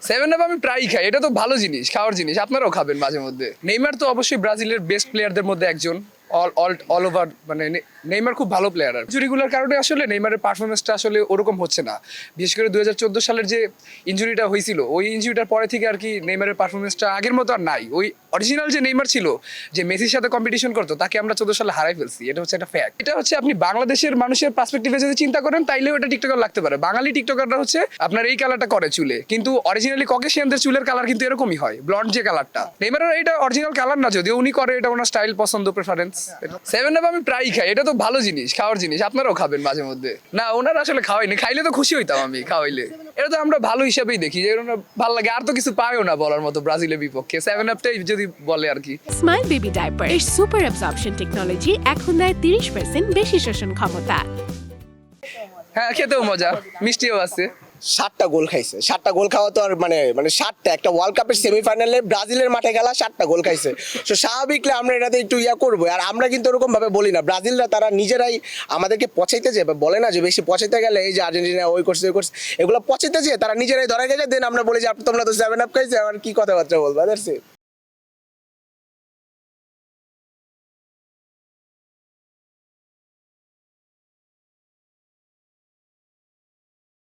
Seven up আমি প্রায়ই খাই, এটা তো ভালো জিনিস, খাওয়ার জিনিস, আপনারাও খাবেন মাঝে মধ্যে। নেইমার তো অবশ্যই ব্রাজিলের বেস্ট প্লেয়ারদের মধ্যে একজন, অল ওভার, মানে নেইমার খুব ভালো প্লেয়ার। আর ইনজুরিগুলোর কারণে আসলে নেইমারের পারফরমেন্সটা আসলে ওরকম হচ্ছে না। বিশেষ করে 2014 সালের যে ইনজুরিটা হয়েছিল, ওই ইনজুরিটার পরে থেকে আর কি নেইমারের পারফরমেন্সটা আগের মতো আর নাই। ওই অরিজিনাল যে নেইমার ছিল, যে মেসির সাথে কম্পিটিশন করতো, তাকে আমরা 14 সালে হারাই ফেলছি। এটা হচ্ছে একটা ফ্যাক্ট। এটা হচ্ছে আপনি বাংলাদেশের মানুষের পার্সপেক্টিভে যদি চিন্তা করেন, তাইলেও এটা টিকটকার লাগতে পারে। বাঙালি টিকটকাররা হচ্ছে আপনার এই কালারটা করে চুলে, কিন্তু অরিজিনালি ককেশিয়ানদের চুলের কালার কিন্তু এরকমই হয়, ব্লন্ড যে কালারটা। নেইমারের এটা অরিজিনাল কালার না, যদিও উনি করে, এটা ওনার স্টাইল, পছন্দ, প্রেফারেন্স। সেভেন আপ আমি প্রায়ই খাই, এটা তো ভালো জিনিস, খাওয়ার জিনিস, আপনারাও খাবেন মাঝে মধ্যে। না, ওনারা আসলে খাওয়াইনি, খাইলে তো খুশি হইতাম আমি খাওয়াইলে। এটা তো আমরা ভালো হিসাবেই দেখি, যে ওনার ভালো লাগে। আর তো কিছু পায়ও না বলার মতো ব্রাজিলের বিপক্ষে, সেভেন আপটাই যদি বলে আর কি। স্মাইল বেবি ডাইপার এর সুপার অ্যাবজর্পশন টেকনোলজি এখন দেয় 30% বেশি শোষণ ক্ষমতা। হ্যাঁ, খেতেও মজা, মিষ্টিও আছে। 7টা গোল খাইছে। 7টা গোল খাওয়া তো আর মানে 7টা, একটা ওয়ার্ল্ড কাপের সেমিফাইনালে ব্রাজিলের মাঠে খেলা 7টা গোল খাইছে। তো স্বাভাবিকলে আমরা এটাতে একটু করবো। আর আমরা কিন্তু ওরকম ভাবে বলি না, ব্রাজিলরা তারা নিজেরাই আমাদেরকে পচাইতে যে বলে না, যে বেশি পচাইতে গেলে এই যে আর্জেন্টিনা ওই করছে ওই করছে, এগুলো পচাইতে যে তারা নিজেরাই ধরে গেছে। দেন আমরা বলি যে তোমরা তো 7 আপ খাইছে, আমার কি কথাবার্তা বলবো।